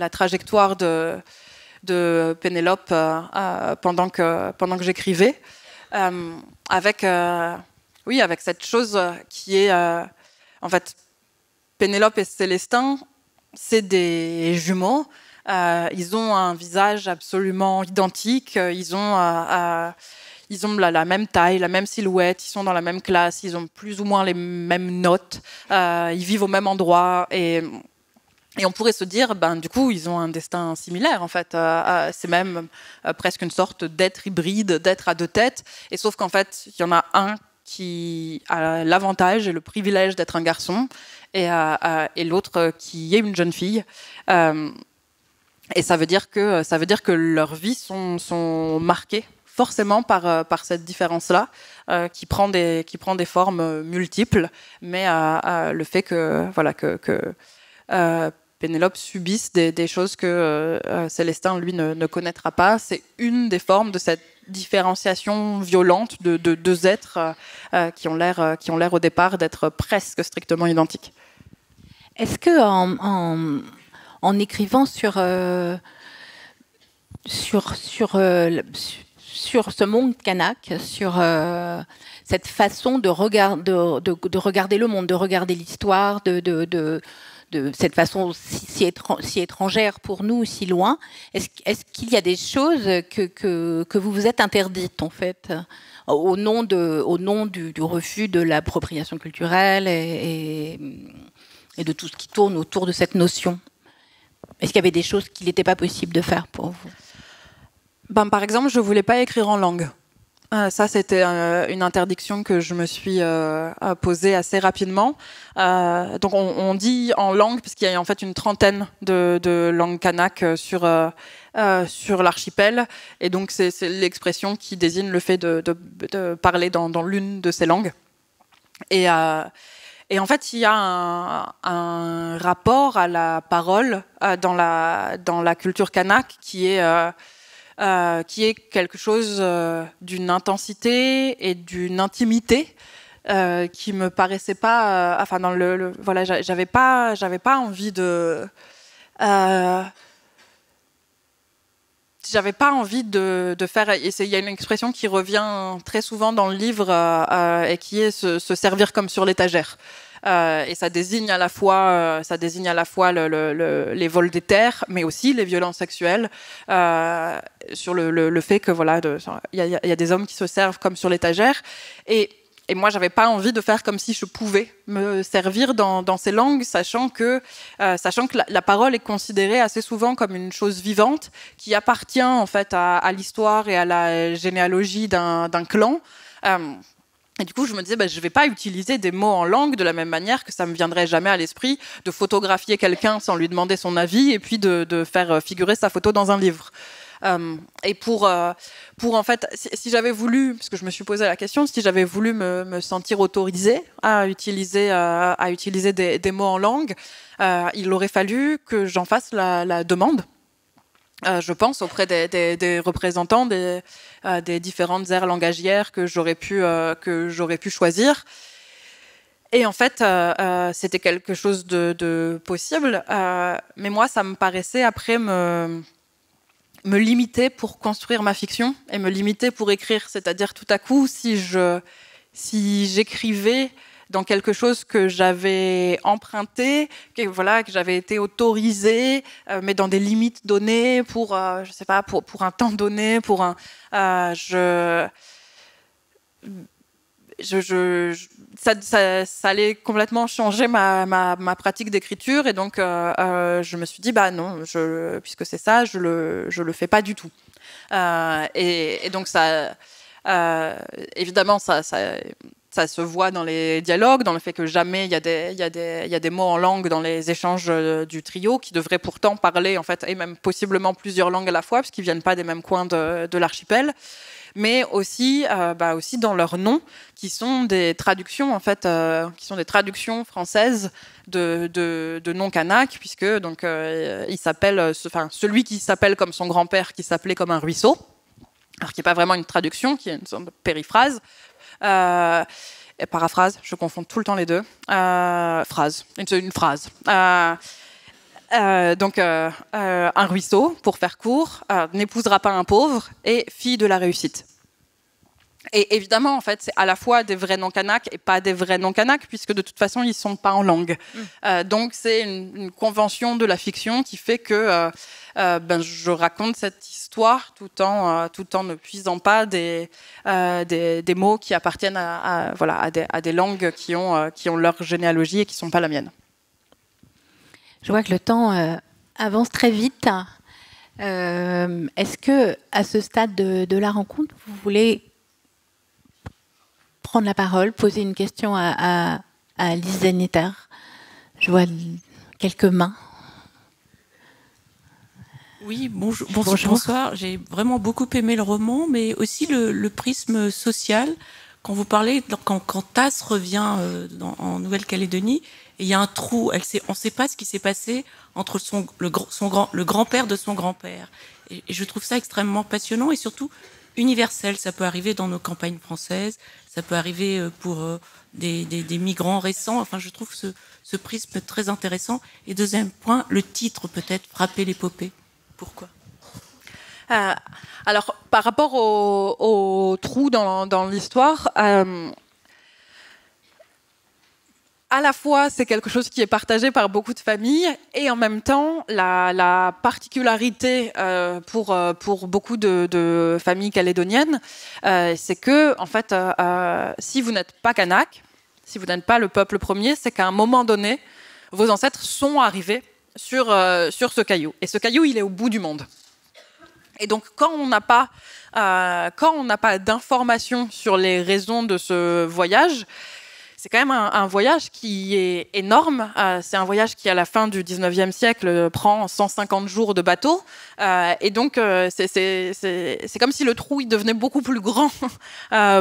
trajectoire de Pénélope pendant que j'écrivais, avec cette chose qui est en fait, Pénélope et Célestin, c'est des jumeaux, ils ont un visage absolument identique, ils ont la même taille, la même silhouette, ils sont dans la même classe, ils ont plus ou moins les mêmes notes, ils vivent au même endroit, et on pourrait se dire, du coup, ils ont un destin similaire, en fait. C'est même presque une sorte d'être hybride, d'être à deux têtes, et sauf qu'en fait, il y en a un qui a l'avantage et le privilège d'être un garçon, et l'autre qui est une jeune fille. Et ça veut dire que leurs vies sont marquées forcément par cette différence-là, qui prend des formes multiples, mais le fait que Pénélope subisse des choses que Célestin, lui, ne connaîtra pas, c'est une des formes de cette différenciation violente de deux êtres qui ont l'air au départ d'être presque strictement identiques. Est-ce que en écrivant sur ce monde kanak, sur cette façon de regarder le monde, de regarder l'histoire, de cette façon si étrangère pour nous, si loin, est-ce qu'il y a des choses que vous vous êtes interdites, en fait, au nom du refus de l'appropriation culturelle et de tout ce qui tourne autour de cette notion? Est-ce qu'il y avait des choses qu'il n'était pas possible de faire pour vous? Par exemple, je ne voulais pas écrire en langue. Ça, c'était une interdiction que je me suis posée assez rapidement. Donc, on dit en langue, parce qu'il y a en fait une trentaine de langues kanak sur l'archipel. Et donc, c'est l'expression qui désigne le fait de parler dans l'une de ces langues. Et en fait, il y a un rapport à la parole dans la culture kanak qui est quelque chose d'une intensité et d'une intimité qui me paraissait pas. Enfin, dans voilà, j'avais pas envie de. J'avais pas envie de faire. Il y a une expression qui revient très souvent dans le livre et qui est se servir comme sur l'étagère. Et ça désigne à la fois, les vols des terres, mais aussi les violences sexuelles, sur le fait que voilà, il y a des hommes qui se servent comme sur l'étagère. Et moi, j'avais pas envie de faire comme si je pouvais me servir dans ces langues, sachant que la parole est considérée assez souvent comme une chose vivante qui appartient en fait à l'histoire et à la généalogie d'un clan. Et du coup, je me disais, je ne vais pas utiliser des mots en langue de la même manière que ça ne me viendrait jamais à l'esprit de photographier quelqu'un sans lui demander son avis et puis de faire figurer sa photo dans un livre. Et pour en fait, si j'avais voulu, parce que je me suis posé la question, si j'avais voulu me sentir autorisée à utiliser des mots en langue, il aurait fallu que j'en fasse la demande. Je pense auprès des représentants des différentes aires langagières que j'aurais pu choisir. Et en fait, c'était quelque chose de possible, mais moi, ça me paraissait après me limiter pour construire ma fiction et me limiter pour écrire. C'est-à-dire, tout à coup, si j'écrivais dans quelque chose que j'avais emprunté, que j'avais été autorisée, mais dans des limites données, pour je sais pas, pour un temps donné, pour un ça allait complètement changer ma pratique d'écriture, et donc je me suis dit non, puisque c'est ça, je le fais pas du tout. Et donc ça, évidemment, ça se voit dans les dialogues, dans le fait que jamais il y a des mots en langue dans les échanges du trio, qui devraient pourtant parler en fait, et même possiblement plusieurs langues à la fois, parce qu'ils viennent pas des mêmes coins de l'archipel, mais aussi dans leurs noms, qui sont des traductions en fait, qui sont des traductions françaises de noms kanak, puisque donc il s'appelle, celui qui s'appelle comme son grand-père, qui s'appelait comme un ruisseau, alors qui n'est pas vraiment une traduction, qui est une sorte de périphrase. Et paraphrase, je confonds tout le temps les deux. Phrase, une phrase. Donc, un ruisseau, pour faire court, n'épousera pas un pauvre, et fille de la réussite. Et évidemment, en fait, c'est à la fois des vrais noms kanak et pas des vrais noms kanak, puisque de toute façon, ils ne sont pas en langue. Donc, c'est une convention de la fiction qui fait que je raconte cette histoire tout en ne puisant pas des mots qui appartiennent à des langues qui ont leur généalogie et qui ne sont pas la mienne. Je vois que le temps avance très vite. Est-ce que, à ce stade de la rencontre, vous voulez prendre la parole, poser une question à Lise Zeniter? Je vois quelques mains. Oui, bonsoir. J'ai vraiment beaucoup aimé le roman, mais aussi le prisme social. Quand vous parlez, quand Tass revient en Nouvelle-Calédonie, et il y a un trou, on ne sait pas ce qui s'est passé entre le grand-père de son grand-père. Et je trouve ça extrêmement passionnant et surtout universel. Ça peut arriver dans nos campagnes françaises, ça peut arriver pour des migrants récents. Enfin, je trouve ce prisme très intéressant. Et deuxième point, le titre peut-être, Frapper l'épopée. Pourquoi ? Alors, par rapport au trou dans l'histoire, à la fois, c'est quelque chose qui est partagé par beaucoup de familles, et en même temps, la particularité pour beaucoup de familles calédoniennes, c'est que, en fait, si vous n'êtes pas kanak, si vous n'êtes pas le peuple premier, c'est qu'à un moment donné, vos ancêtres sont arrivés sur ce caillou. Et ce caillou, il est au bout du monde. Et donc, quand on n'a pas d'informations sur les raisons de ce voyage, c'est quand même un voyage qui est énorme. C'est un voyage qui, à la fin du 19e siècle, prend 150 jours de bateau. Et donc, c'est comme si le trou il devenait beaucoup plus grand,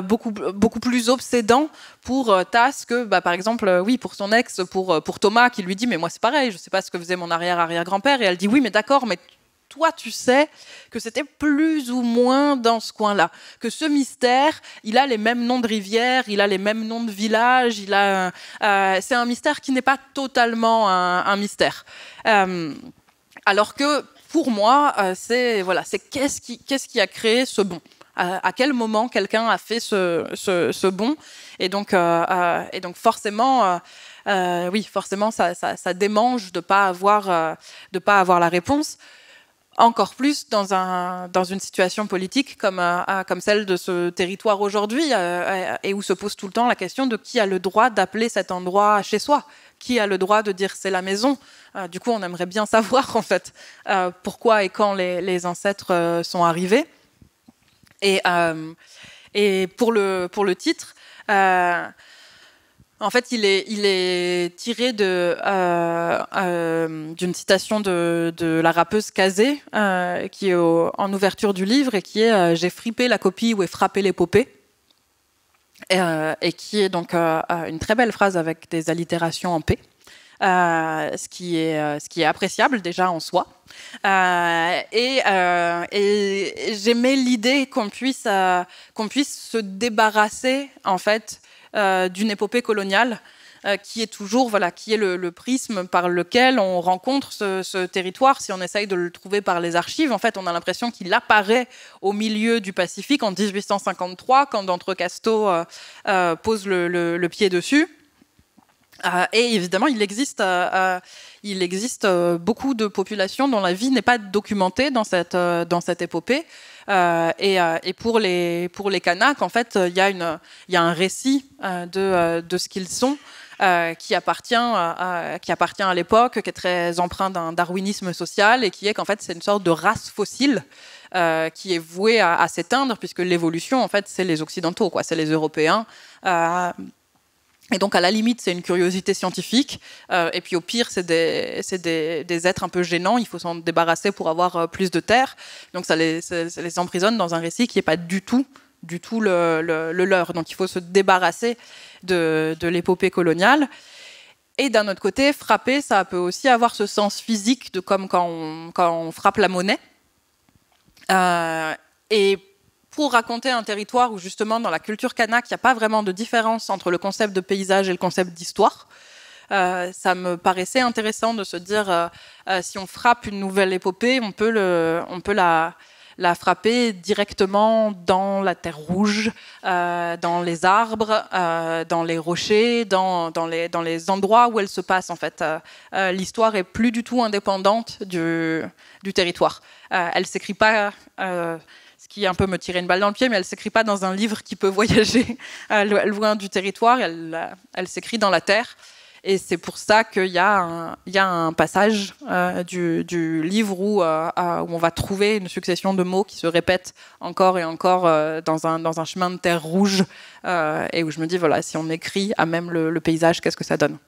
beaucoup plus obsédant pour Tasse que, par exemple, oui, pour son ex, pour Thomas, qui lui dit « Mais moi, c'est pareil, je ne sais pas ce que faisait mon arrière-arrière-grand-père. » Et elle dit « Oui, mais d'accord, mais toi, tu sais que c'était plus ou moins dans ce coin-là, que ce mystère, il a les mêmes noms de rivières, il a les mêmes noms de villages, c'est un mystère qui n'est pas totalement un mystère. Alors que, pour moi, c'est qu'est-ce qui a créé ce bond ? À quel moment quelqu'un a fait ce bond ? Et donc forcément... forcément, ça démange de pas avoir la réponse. Encore plus dans une situation politique comme celle de ce territoire aujourd'hui, et où se pose tout le temps la question de qui a le droit d'appeler cet endroit chez soi, qui a le droit de dire c'est la maison. Du coup, on aimerait bien savoir en fait pourquoi et quand les ancêtres sont arrivés. Et pour le titre. En fait, il est tiré d'une citation de la rappeuse Kazé, qui est en ouverture du livre, et qui est « J'ai fripé la copie où est frappé l'épopée », et qui est donc une très belle phrase avec des allitérations en P, ce qui est appréciable déjà en soi. Et j'aimais l'idée qu'on puisse se débarrasser, en fait, d'une épopée coloniale qui est toujours qui est le prisme par lequel on rencontre ce territoire. Si on essaye de le trouver par les archives, en fait, on a l'impression qu'il apparaît au milieu du Pacifique en 1853, quand d'Entrecasteaux pose le pied dessus. Et évidemment, il existe beaucoup de populations dont la vie n'est pas documentée dans cette épopée. Et pour les Kanaks, en fait, il y a un récit de ce qu'ils sont qui appartient à l'époque, qui est très empreint d'un darwinisme social, et qui est qu'en fait c'est une sorte de race fossile qui est vouée à s'éteindre, puisque l'évolution, en fait, c'est les Occidentaux, c'est les Européens. Et donc, à la limite, c'est une curiosité scientifique. Et puis, au pire, c'est des êtres un peu gênants. Il faut s'en débarrasser pour avoir plus de terre. Donc, ça les emprisonne dans un récit qui n'est pas du tout le leur. Donc, il faut se débarrasser de l'épopée coloniale. Et d'un autre côté, frapper, ça peut aussi avoir ce sens physique, de comme quand on frappe la monnaie. Et pour raconter un territoire où, justement, dans la culture kanak, il n'y a pas vraiment de différence entre le concept de paysage et le concept d'histoire, ça me paraissait intéressant de se dire, si on frappe une nouvelle épopée, on peut la frapper directement dans la terre rouge, dans les arbres, dans les rochers, dans les endroits où elle se passe, en fait. L'histoire est plus du tout indépendante du territoire. Elle s'écrit pas... ce qui un peu me tirait une balle dans le pied, mais elle ne s'écrit pas dans un livre qui peut voyager loin du territoire, elle s'écrit dans la terre. Et c'est pour ça qu'il y a un passage du livre où on va trouver une succession de mots qui se répètent encore et encore dans un chemin de terre rouge, et où je me dis, voilà, si on écrit à même le paysage, qu'est-ce que ça donne ?